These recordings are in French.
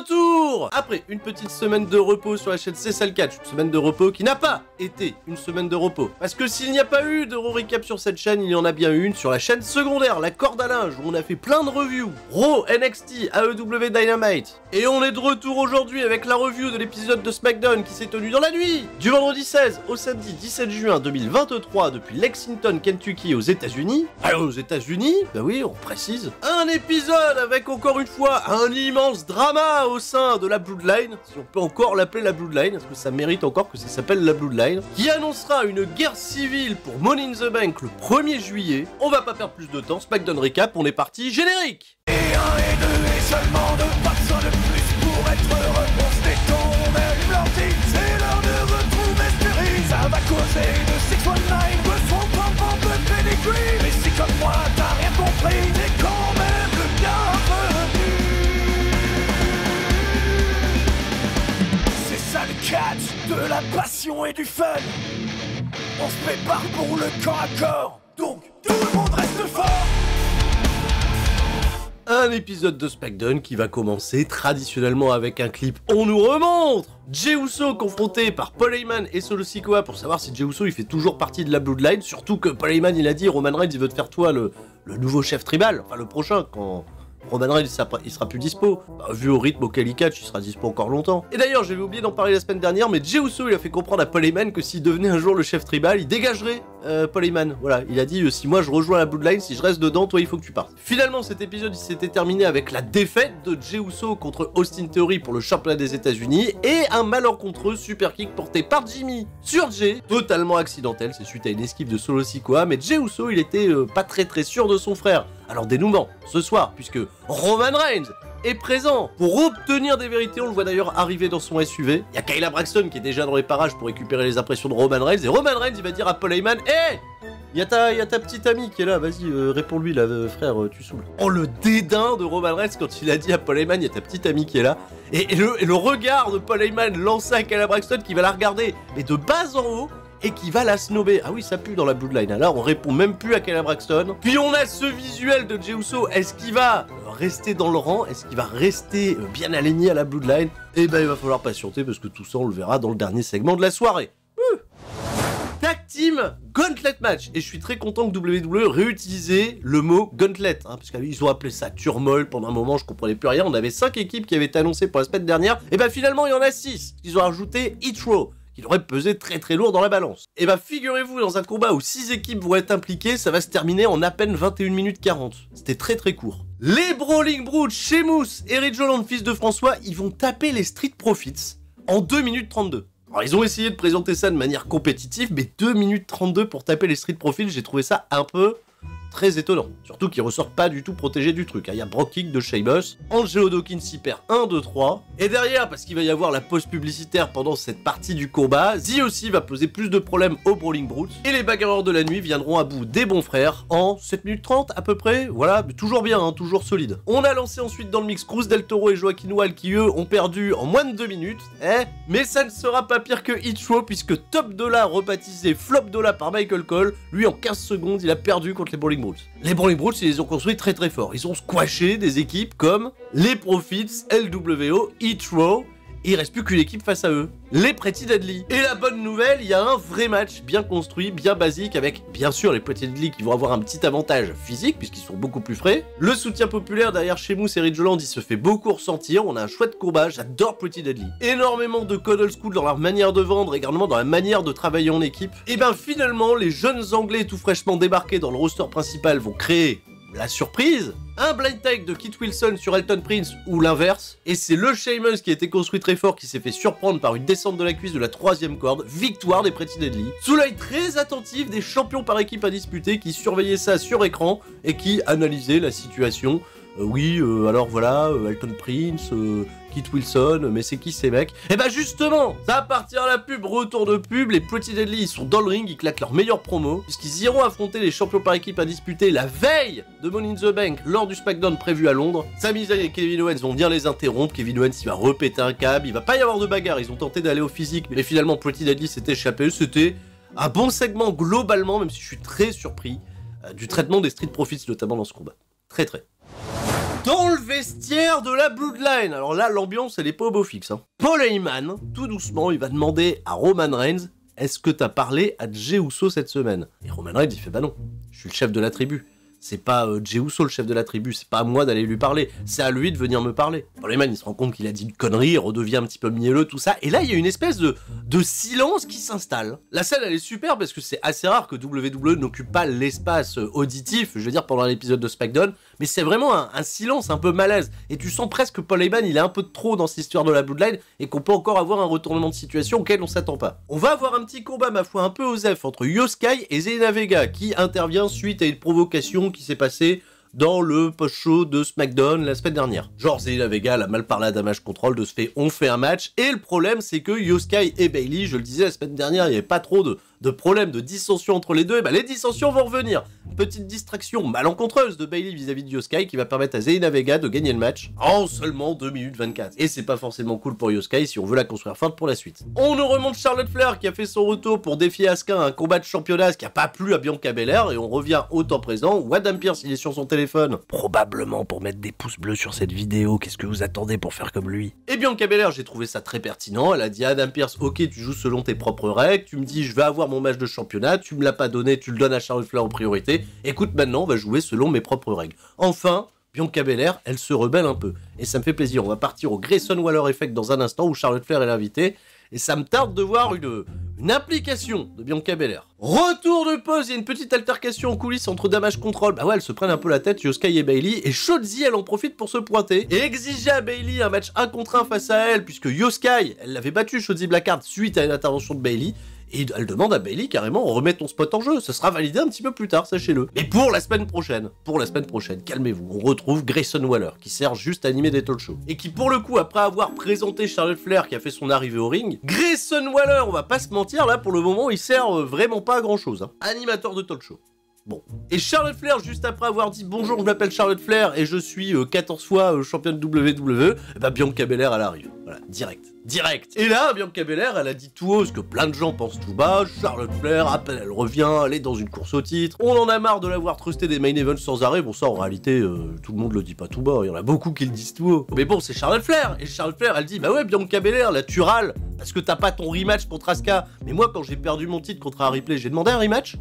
retour après une petite semaine de repos sur la chaîne C'est ça le catch, une semaine de repos qui n'a pas été une semaine de repos. Parce que s'il n'y a pas eu d'Euro Recap sur cette chaîne, il y en a bien une sur la chaîne secondaire, la corde à linge, où on a fait plein de reviews. Raw, NXT, AEW Dynamite. Et on est de retour aujourd'hui avec la review de l'épisode de SmackDown qui s'est tenu dans la nuit du vendredi 16 au samedi 17 juin 2023 depuis Lexington, Kentucky aux États-Unis. Alors aux États-Unis, bah oui, on précise. Un épisode avec encore une fois un immense drama au sein de la Bloodline, si on peut encore l'appeler la Bloodline, parce que ça mérite encore que ça s'appelle la Bloodline, qui annoncera une guerre civile pour Money in the Bank le 1er juillet. On va pas perdre plus de temps, SmackDown Recap, on est parti, générique. Et un et deux et seulement deux, pas besoin de plus pour être heureux. On se détend, on allume l'ordi, c'est l'heure de retrouver Spirit. Ça va causer de 619, de son pom de pedigree. Mais si comme moi t'as rien compris, t'es quand même le bienvenu. C'est ça le catch, de la passion et du fun. On se prépare pour le corps à corps, donc tout le monde reste fort. Un épisode de SmackDown qui va commencer traditionnellement avec un clip. On nous remontre Jey Uso confronté par Paul Heyman et Solo Sikoa pour savoir si Jey Uso il fait toujours partie de la Bloodline. Surtout que Paul Heyman il a dit Roman Reigns il veut te faire toi le nouveau chef tribal, enfin le prochain quand Roman Reigns il sera plus dispo. Bah, vu au rythme auquel il catch, il sera dispo encore longtemps. Et d'ailleurs j'avais oublié d'en parler la semaine dernière, mais Jey Uso il a fait comprendre à Paul Heyman que s'il devenait un jour le chef tribal, il dégagerait Paul Heyman. Voilà, il a dit si moi je rejoins la Bloodline, si je reste dedans, toi il faut que tu partes. Finalement cet épisode il s'était terminé avec la défaite de Jey Uso contre Austin Theory pour le championnat des États-Unis et un malencontreux super kick porté par Jimmy sur Jey, totalement accidentel, c'est suite à une esquive de Solo Sikoa, mais Jey Uso il était pas très sûr de son frère. Alors dénouement, ce soir, puisque Roman Reigns est présent pour obtenir des vérités, on le voit d'ailleurs arriver dans son SUV. Il y a Kayla Braxton qui est déjà dans les parages pour récupérer les impressions de Roman Reigns, et Roman Reigns il va dire à Paul Heyman « Hé, il y a ta petite amie qui est là, vas-y, réponds-lui là, frère, tu saoules. » Oh, le dédain de Roman Reigns quand il a dit à Paul Heyman « Il y a ta petite amie qui est là. » Et le regard de Paul Heyman lancé à Kayla Braxton qui va la regarder, mais de bas en haut, et qui va la snobber. Ah oui, ça pue dans la Bloodline. Alors, on répond même plus à Kayla Braxton. Puis on a ce visuel de Jey Uso. Est-ce qu'il va rester dans le rang? Est-ce qu'il va rester bien aligné à la Bloodline? Eh ben, il va falloir patienter parce que tout ça, on le verra dans le dernier segment de la soirée. Tag Team Gauntlet Match. Et je suis très content que WWE réutilisé le mot Gauntlet. Parce qu'ils ont appelé ça Turmoil pendant un moment, je comprenais plus rien. On avait 5 équipes qui avaient été annoncées pour la semaine dernière. Et ben finalement, il y en a 6. Ils ont rajouté Heat Row, qui aurait pesé très lourd dans la balance. Et bah figurez-vous, dans un combat où 6 équipes vont être impliquées, ça va se terminer en à peine 21 minutes 40. C'était très court. Les Brawling Brutes, Sheamus et Ridge Holland, fils de François, ils vont taper les Street Profits en 2 minutes 32. Alors ils ont essayé de présenter ça de manière compétitive, mais 2 minutes 32 pour taper les Street Profits, j'ai trouvé ça un peu très étonnant. Surtout qu'il ressort pas du tout protégé du truc. Il y a Brock Kick de Sheamus, Angelo Dawkins y perd 1, 2, 3. Et derrière, parce qu'il va y avoir la pause publicitaire pendant cette partie du combat, Z aussi va poser plus de problèmes aux Brawling Brutes. Et les bagarreurs de la nuit viendront à bout des bons frères en 7 minutes 30 à peu près. Voilà, mais toujours bien, toujours solide. On a lancé ensuite dans le mix Cruz del Toro et Joaquin Wall qui eux ont perdu en moins de 2 minutes. Mais ça ne sera pas pire que Heat Row puisque Top Dollar rebaptisé Flop Dollar par Michael Cole, lui en 15 secondes il a perdu contre les Brawling Brutes. Les Brawling Brutes, ils les ont construits très fort. Ils ont squashé des équipes comme les Profits, LWO, Heat Row, et il reste plus qu'une équipe face à eux, les Pretty Deadly. Et la bonne nouvelle, il y a un vrai match bien construit, bien basique, avec bien sûr les Pretty Deadly qui vont avoir un petit avantage physique, puisqu'ils sont beaucoup plus frais. Le soutien populaire derrière Sheamus et Ridge Holland, il se fait beaucoup ressentir, on a un chouette combat, j'adore Pretty Deadly. Énormément de code old school dans leur manière de vendre, également dans la manière de travailler en équipe. Et ben finalement, les jeunes anglais tout fraîchement débarqués dans le roster principal vont créer la surprise, un blind tag de Kit Wilson sur Elton Prince ou l'inverse, et c'est le Sheamus qui a été construit très fort qui s'est fait surprendre par une descente de la cuisse de la 3e corde, victoire des Pretty Deadly, sous l'œil très attentif des champions par équipe à disputer qui surveillaient ça sur écran et qui analysaient la situation. Alors voilà, Elton Prince, Kit Wilson, mais c'est qui ces mecs? Et bah justement, ça va partir à la pub, retour de pub, les Pretty Deadly ils sont dans le ring, ils claquent leur meilleure promo, puisqu'ils iront affronter les champions par équipe à disputer la veille de Money in the Bank lors du SmackDown prévu à Londres. Sami Zayn et Kevin Owens vont venir les interrompre, Kevin Owens il va repéter un câble, il va pas y avoir de bagarre, ils ont tenté d'aller au physique, mais finalement Pretty Deadly s'est échappé, c'était un bon segment globalement, même si je suis très surpris du traitement des Street Profits notamment dans ce combat. Très. Dans le vestiaire de la Bloodline, alors là l'ambiance elle est pas au beau fixe. Paul Heyman, tout doucement, il va demander à Roman Reigns, est-ce que t'as parlé à Jey Uso cette semaine? Et Roman Reigns il fait bah non, je suis le chef de la tribu. C'est pas Jey Uso le chef de la tribu, c'est pas à moi d'aller lui parler, c'est à lui de venir me parler. Paul Heyman il se rend compte qu'il a dit une connerie, il redevient un petit peu mielleux, tout ça, et là il y a une espèce de silence qui s'installe. La scène elle est super parce que c'est assez rare que WWE n'occupe pas l'espace auditif, je veux dire pendant l'épisode de SmackDown, mais c'est vraiment un silence un peu malaise, et tu sens presque que Paul Heyman il est un peu de trop dans cette histoire de la Bloodline, et qu'on peut encore avoir un retournement de situation auquel on s'attend pas. On va avoir un petit combat ma foi un peu osef entre Io Sky et Zelina Vega, qui intervient suite à une provocation qui s'est passée dans le post-show de SmackDown la semaine dernière. Genre Zelina Vega elle a mal parlé à Damage Control, de ce fait on fait un match, et le problème c'est que Io Sky et Bayley, je le disais la semaine dernière, il n'y avait pas trop de problèmes, de dissensions entre les deux, et bah les dissensions vont revenir. Petite distraction malencontreuse de Bayley vis-à-vis de Io Sky qui va permettre à Zelina Vega de gagner le match en seulement 2 minutes 24. Et c'est pas forcément cool pour Io Sky si on veut la construire forte pour la suite. On nous remonte Charlotte Flair qui a fait son retour pour défier Asuka à un combat de championnat, ce qui a pas plu à Bianca Belair, et on revient au temps présent où Adam Pearce il est sur son téléphone, probablement pour mettre des pouces bleus sur cette vidéo, qu'est-ce que vous attendez pour faire comme lui? Et Bianca Belair, j'ai trouvé ça très pertinent, elle a dit à Adam Pearce, ok tu joues selon tes propres règles, tu me dis je vais avoir mon match de championnat, tu me l'as pas donné, tu le donnes à Charlotte Flair en priorité, écoute maintenant on va jouer selon mes propres règles. Enfin, Bianca Belair, elle se rebelle un peu, et ça me fait plaisir, on va partir au Grayson Waller Effect dans un instant où Charlotte Flair est l'invitée, et ça me tarde de voir une implication de Bianca Belair. Retour de pause, il y a une petite altercation en coulisses entre Damage Control, bah ouais elles se prennent un peu la tête, Io Sky et Bayley, et Shotzi elle en profite pour se pointer, et exiger à Bayley un match 1 contre 1 face à elle, puisque Io Sky, elle l'avait battu Shotzi Blackheart suite à une intervention de Bayley, et elle demande à Bayley carrément, on remet ton spot en jeu, ça sera validé un petit peu plus tard, sachez-le. Et pour la semaine prochaine, calmez-vous, on retrouve Grayson Waller, qui sert juste à animer des talk shows. Et qui pour le coup, après avoir présenté Charlotte Flair qui a fait son arrivée au ring, Grayson Waller, on va pas se mentir, là pour le moment, il sert vraiment pas à grand chose. Animateur de talk show. Bon. Et Charlotte Flair, juste après avoir dit bonjour, je m'appelle Charlotte Flair et je suis 14 fois championne WWE, bah Bianca Belair elle arrive. Voilà, direct. Et là, Bianca Belair, elle a dit tout haut ce que plein de gens pensent tout bas. Charlotte Flair, à peine elle revient, elle est dans une course au titre. On en a marre de l'avoir trusté des main events sans arrêt. Bon, ça en réalité, tout le monde le dit pas tout bas. Il y en a beaucoup qui le disent tout haut. Mais bon, c'est Charlotte Flair. Et Charlotte Flair, elle dit bah ouais, Bianca Belair, la tu râles parce que t'as pas ton rematch contre Asuka. Mais moi, quand j'ai perdu mon titre contre un replay, j'ai demandé un rematch.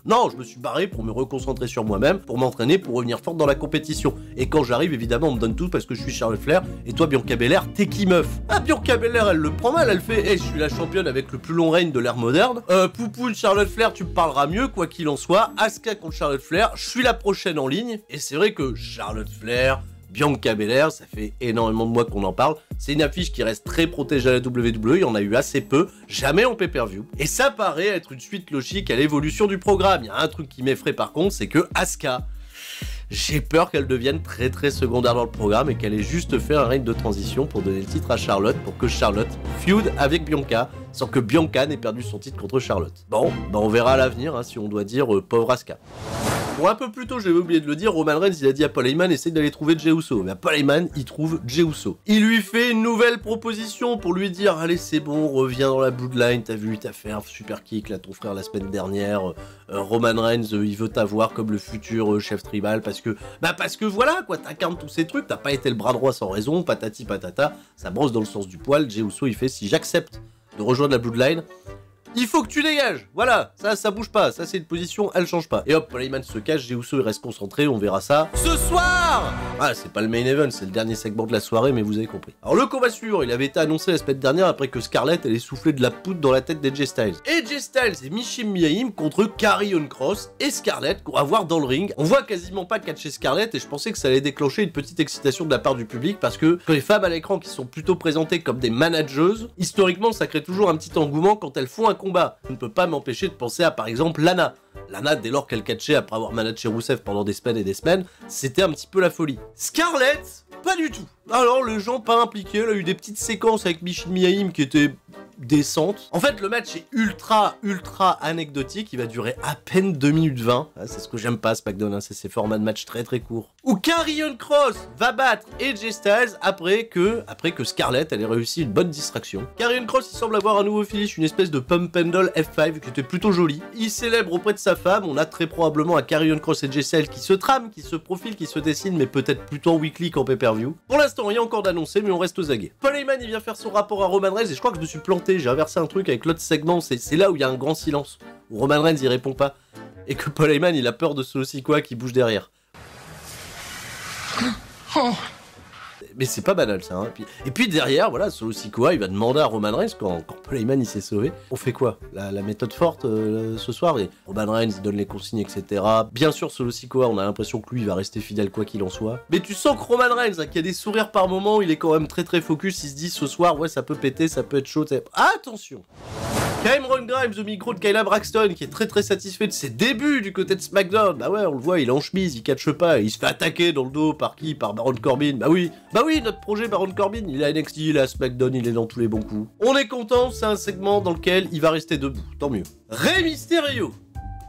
Non, je me suis barré pour me reconcentrer sur moi-même, pour m'entraîner, pour revenir forte dans la compétition. Et quand j'arrive, évidemment, on me donne tout parce que je suis Charlotte Flair. Et toi, Bianca Belair, t'es qui meuf? Ah, Bianca Belair, elle le prend mal, elle fait hey, je suis la championne avec le plus long règne de l'ère moderne. Poupoune, Charlotte Flair, tu me parleras mieux, quoi qu'il en soit. Asuka contre Charlotte Flair, je suis la prochaine en ligne. Et c'est vrai que Charlotte Flair, Bianca Belair, ça fait énormément de mois qu'on en parle. C'est une affiche qui reste très protégée à la WWE, il y en a eu assez peu, jamais en pay-per-view. Et ça paraît être une suite logique à l'évolution du programme. Il y a un truc qui m'effraie par contre, c'est que Asuka, j'ai peur qu'elle devienne très très secondaire dans le programme et qu'elle ait juste fait un règne de transition pour donner le titre à Charlotte, pour que Charlotte feud avec Bianca, sans que Bianca n'ait perdu son titre contre Charlotte. Bon, bah on verra à l'avenir, si on doit dire pauvre Asuka. Bon, un peu plus tôt, j'avais oublié de le dire, Roman Reigns, il a dit à Paul Heyman, essaye d'aller trouver Jey Uso. Mais Paul Heyman, il trouve Jey Uso. Il lui fait une nouvelle proposition pour lui dire, allez, c'est bon, reviens dans la Bloodline, t'as vu, t'as fait un super kick, là, ton frère, la semaine dernière. Roman Reigns, il veut t'avoir comme le futur chef tribal, parce que voilà, quoi, t'incarnes tous ces trucs, t'as pas été le bras droit sans raison, patati patata, ça brosse dans le sens du poil. Jey Uso, il fait, si j'accepte de rejoindre la Bloodline, il faut que tu dégages, voilà, ça bouge pas, ça c'est une position, elle change pas. Et hop, Paul Heyman se cache, Jey Uso il reste concentré, on verra ça ce soir. Ah, c'est pas le main event, c'est le dernier segment de la soirée, mais vous avez compris. Alors le combat suivant, il avait été annoncé la semaine dernière après que Scarlett elle ait soufflé de la poudre dans la tête d'AJ Styles. AJ Styles et Michin Miaim contre Karrion Kross et Scarlett qu'on va voir dans le ring. On voit quasiment pas catcher Scarlett et je pensais que ça allait déclencher une petite excitation de la part du public parce que les femmes à l'écran qui sont plutôt présentées comme des manageuses, historiquement ça crée toujours un petit engouement quand elles font un combat. Je ne peux pas m'empêcher de penser à par exemple Lana. Lana, dès lors qu'elle catchait après avoir managé Rusev pendant des semaines et des semaines, c'était un petit peu la folie. Scarlett, pas du tout. Alors les gens pas impliqués, elle a eu des petites séquences avec Michin Miaim qui étaient décente. En fait, le match est ultra anecdotique, il va durer à peine 2 minutes 20. Ah, c'est ce que j'aime pas, SmackDown, hein, c'est ces formats de match très courts. Où Karrion Kross va battre AJ Styles après que Scarlett, elle ait réussi une bonne distraction. Karrion Kross, il semble avoir un nouveau finish, une espèce de pump handle F5 qui était plutôt joli. Il célèbre auprès de sa femme, on a très probablement un Karrion Kross et AJ Styles qui se trame, qui se profile, qui se dessine, mais peut-être plutôt en weekly qu'en pay-per-view. Pour l'instant, rien encore d'annoncé, mais on reste aux aguets. Paul Heyman, il vient faire son rapport à Roman Reigns, et je crois que je me suis planté, j'ai inversé un truc avec l'autre segment, c'est là où il y a un grand silence, où Roman Reigns il répond pas, et que Paul Heyman il a peur de Solo Sikoa qui bouge derrière. Mais c'est pas banal ça, hein. Et puis derrière, voilà, Solo Sikoa il va demander à Roman Reigns, quand Paul Heyman il s'est sauvé, on fait quoi, la méthode forte ce soir, et Roman Reigns il donne les consignes, etc. Bien sûr, Solo Sikoa, on a l'impression que lui il va rester fidèle quoi qu'il en soit. Mais tu sens que Roman Reigns, hein, qui a des sourires par moment, il est quand même très focus, il se dit ce soir, ouais, ça peut péter, ça peut être chaud, attention. Cameron Grimes au micro de Kayla Braxton qui est très satisfait de ses débuts du côté de SmackDown. Bah ouais, on le voit, il est en chemise, il catche pas, il se fait attaquer dans le dos par qui? Par Baron Corbin. Bah oui, notre projet Baron Corbin, il est à NXT, il est à SmackDown, il est dans tous les bons coups. On est content, c'est un segment dans lequel il va rester debout, tant mieux. Rey Mysterio.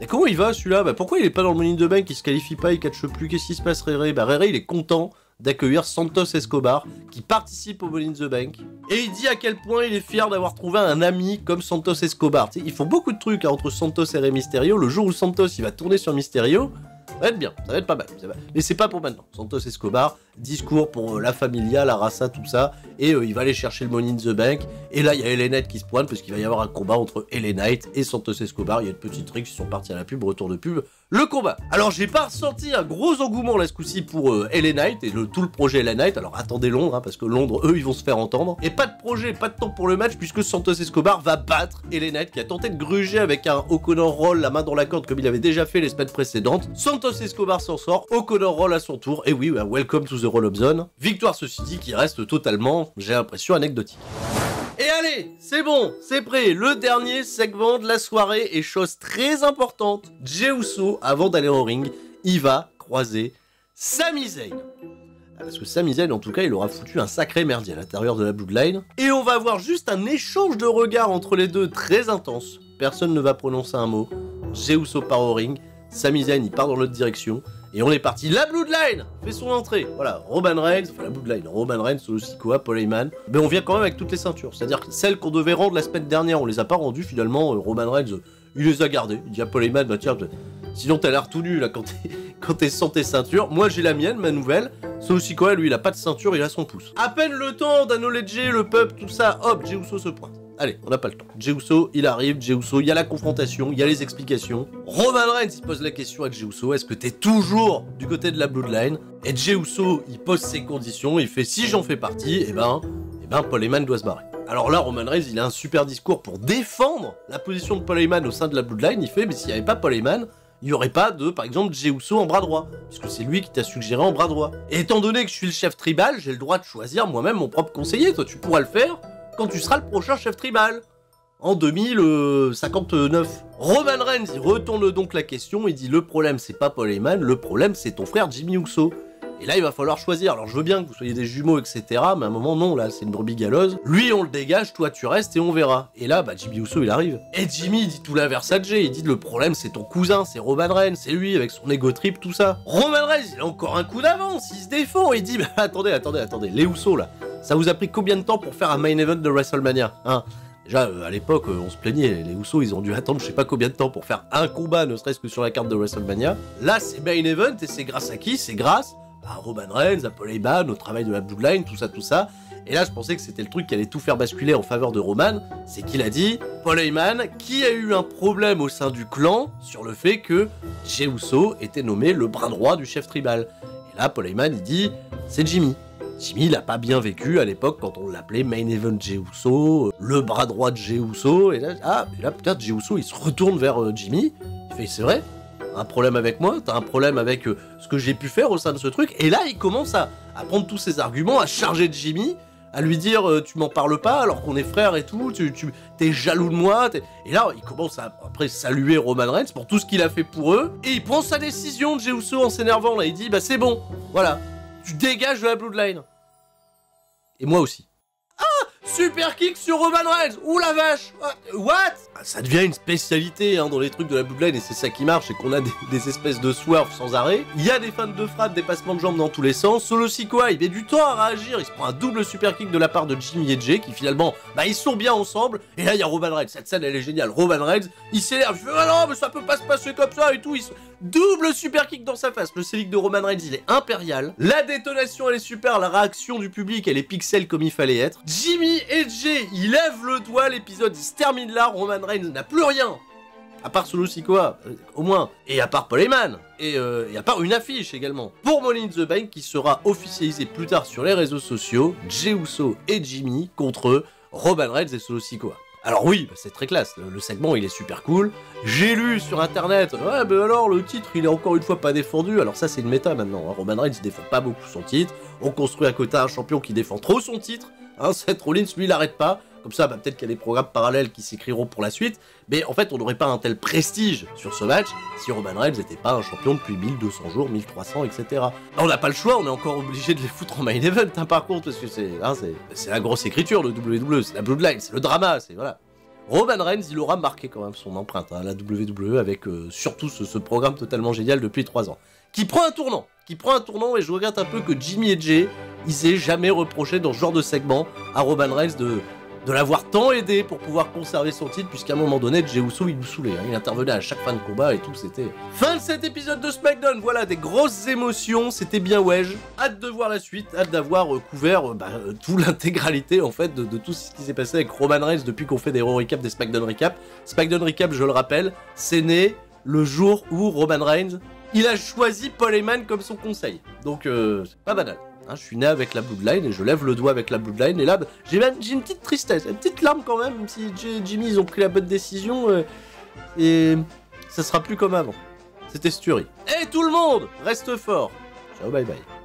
Et comment il va celui-là? Bah pourquoi il est pas dans le Money in the Bank, il se qualifie pas, il catche plus, qu'est-ce qui se passe Rey? Bah Rey il est content d'accueillir Santos Escobar, qui participe au Money in the Bank, et il dit à quel point il est fier d'avoir trouvé un ami comme Santos Escobar. T'sais, ils font beaucoup de trucs hein, entre Santos et Rey Mysterio. Le jour où Santos il va tourner sur Mysterio, ça va être bien, ça va être pas mal, mais c'est pas pour maintenant. Santos Escobar, discours pour la familia, la raça, tout ça, et il va aller chercher le Money in the Bank, et là il y a LA Knight qui se pointe, parce qu'il va y avoir un combat entre LA Knight et Santos Escobar. Il y a de petits tricks qui sont partis à la pub, retour de pub, le combat. Alors j'ai pas ressenti un gros engouement là ce coup-ci pour LA Knight, et tout le projet LA Knight. Alors attendez Londres, hein, parce que Londres, eux, ils vont se faire entendre, et pas de projet, pas de temps pour le match, puisque Santos Escobar va battre LA Knight, qui a tenté de gruger avec un O'Connor Roll, la main dans la corde, comme il avait déjà fait les semaines précédentes. Santos Escobar s'en sort, O'Connor Roll à son tour, et oui, welcome to the roll-up zone. Victoire ceci dit qui reste totalement, j'ai l'impression, anecdotique. Et allez, c'est bon, c'est prêt, le dernier segment de la soirée, et chose très importante, Jey Uso, avant d'aller en ring, il va croiser Sami Zayn. Parce que Sami Zayn, en tout cas, il aura foutu un sacré merdier à l'intérieur de la Bloodline. Et on va avoir juste un échange de regards entre les deux très intense. Personne ne va prononcer un mot. Jey Uso part au ring, Sami Zayn, il part dans l'autre direction. Et on est parti, la Bloodline fait son entrée. Voilà, Roman Reigns, enfin la Bloodline, Roman Reigns, Solo Sikoa, Paul Heyman. Mais on vient quand même avec toutes les ceintures. C'est-à-dire que celles qu'on devait rendre la semaine dernière, on les a pas rendues finalement. Roman Reigns, il les a gardées. Il dit à Paul Heyman, bah tiens, sinon t'as l'air tout nu là quand t'es sans tes ceintures. Moi j'ai la mienne, ma nouvelle. Solo Sikoa, lui, il a pas de ceinture, il a son pouce. À peine le temps d'acknowledger le peuple, tout ça, hop, Jey Uso se pointe. Allez, on n'a pas le temps. Jey Uso, il arrive, Jey Uso, il y a la confrontation, il y a les explications. Roman Reigns, il pose la question à Jey Uso, est-ce que t'es toujours du côté de la Bloodline? Et Jey Uso, il pose ses conditions, il fait si j'en fais partie, et ben Paul Heyman doit se barrer. Alors là, Roman Reigns, il a un super discours pour défendre la position de Paul Heyman au sein de la Bloodline. Il fait, mais s'il n'y avait pas Paul Heyman, il n'y aurait pas de, par exemple, Jey Uso en bras droit, puisque c'est lui qui t'a suggéré en bras droit. Et étant donné que je suis le chef tribal, j'ai le droit de choisir moi-même mon propre conseiller. Toi, tu pourras le faire quand tu seras le prochain chef tribal. En 2059. Roman Reigns, il retourne donc la question, il dit le problème c'est pas Paul Heyman, le problème c'est ton frère Jimmy Uso. Et là il va falloir choisir, alors je veux bien que vous soyez des jumeaux etc, mais à un moment non, là c'est une brebis galeuse. Lui on le dégage, toi tu restes et on verra. Et là Jimmy Uso il arrive. Et Jimmy il dit tout l'inverse à Jey, il dit le problème c'est ton cousin, c'est Roman Reigns, c'est lui avec son ego trip tout ça. Roman Reigns il a encore un coup d'avance, il se défend, il dit attendez, les Uso là, ça vous a pris combien de temps pour faire un main event de WrestleMania, hein? Déjà, à l'époque, on se plaignait, les Usos, ils ont dû attendre je sais pas combien de temps pour faire un combat, ne serait-ce que sur la carte de WrestleMania. Là, c'est main event, et c'est grâce à qui? C'est grâce à Roman Reigns, à Paul Heyman, au travail de la Bloodline, tout ça. Et là, je pensais que c'était le truc qui allait tout faire basculer en faveur de Roman, c'est qu'il a dit, Paul Heyman, qui a eu un problème au sein du clan sur le fait que Jey Uso était nommé le bras droit du chef tribal. Et là, Paul Heyman, il dit, c'est Jimmy. Jimmy, il a pas bien vécu à l'époque quand on l'appelait Main Event Jey Uso, le bras droit de Jey Uso, et là putain, Jey Uso, il se retourne vers Jimmy, il fait, c'est vrai, t'as un problème avec moi, t'as un problème avec ce que j'ai pu faire au sein de ce truc, et là, il commence à prendre tous ses arguments, à charger de Jimmy, à lui dire, tu m'en parles pas alors qu'on est frères et tout, t'es jaloux de moi, et là, il commence à, après, saluer Roman Reigns pour tout ce qu'il a fait pour eux, et il prend sa décision de Jey Uso en s'énervant, là, il dit, c'est bon, voilà. Tu dégages de la Bloodline. Et moi aussi. Ah, super kick sur Roman Reigns. Ouh la vache. What? Ça devient une spécialité hein, dans les trucs de la Bloodline et c'est ça qui marche, c'est qu'on a des espèces de swerves sans arrêt. Il y a des fans de frappe, des passements de jambes dans tous les sens. Solo Sikoa, il met du temps à réagir, il se prend un double super kick de la part de Jimmy et Jay qui finalement, ils sont bien ensemble. Et là il y a Roman Reigns, cette scène elle est géniale. Roman Reigns, il s'énerve, il fait ah non mais ça peut pas se passer comme ça et tout. Double super kick dans sa face. Le Célic de Roman Reigns il est impérial. La détonation elle est super, la réaction du public elle est pixel comme il fallait être. Jimmy et Jay, ils lèvent le doigt, l'épisode il se termine là, Roman Reigns n'a plus rien. À part Solo Sikoa, au moins. Et à part Paul Heyman. Et à part une affiche également. Pour Money in the Bank qui sera officialisé plus tard sur les réseaux sociaux, Jey Uso et Jimmy contre Roman Reigns et Solo Sikoa. Alors oui, c'est très classe, le segment il est super cool. J'ai lu sur internet, ouais ben alors le titre il est encore une fois pas défendu, alors ça c'est une méta maintenant, hein. Roman Reigns il défend pas beaucoup son titre, on construit à côté un champion qui défend trop son titre, hein. Seth Rollins lui il arrête pas, comme ça peut-être qu'il y a des programmes parallèles qui s'écriront pour la suite, mais en fait on n'aurait pas un tel prestige sur ce match si Roman Reigns n'était pas un champion depuis 1200 jours, 1300 etc. Là, on n'a pas le choix, on est encore obligé de les foutre en main event hein, par contre, parce que c'est la grosse écriture de WWE, c'est la Bloodline, c'est le drama, c'est voilà. Roman Reigns, il aura marqué quand même son empreinte à la WWE avec surtout ce programme totalement génial depuis 3 ans. Qui prend un tournant, et je regrette un peu que Jimmy et Jay, ils aient jamais reproché dans ce genre de segment à Roman Reigns de l'avoir tant aidé pour pouvoir conserver son titre, puisqu'à un moment donné, Jey Uso, il nous saoulait, hein, il intervenait à chaque fin de combat et tout, c'était... Fin de cet épisode de SmackDown, voilà, des grosses émotions, c'était bien wedge, hâte de voir la suite, hâte d'avoir couvert toute l'intégralité, en fait, de tout ce qui s'est passé avec Roman Reigns depuis qu'on fait des Raw Recap, des SmackDown Recap. SmackDown Recap, je le rappelle, c'est né le jour où Roman Reigns, il a choisi Paul Heyman comme son conseil, donc c'est pas banal. Hein, je suis né avec la Bloodline et je lève le doigt avec la Bloodline et là j'ai une petite tristesse, une petite larme quand même si Jay et Jimmy ils ont pris la bonne décision et ça sera plus comme avant. C'était Sturi. Et tout le monde reste fort. Ciao bye bye.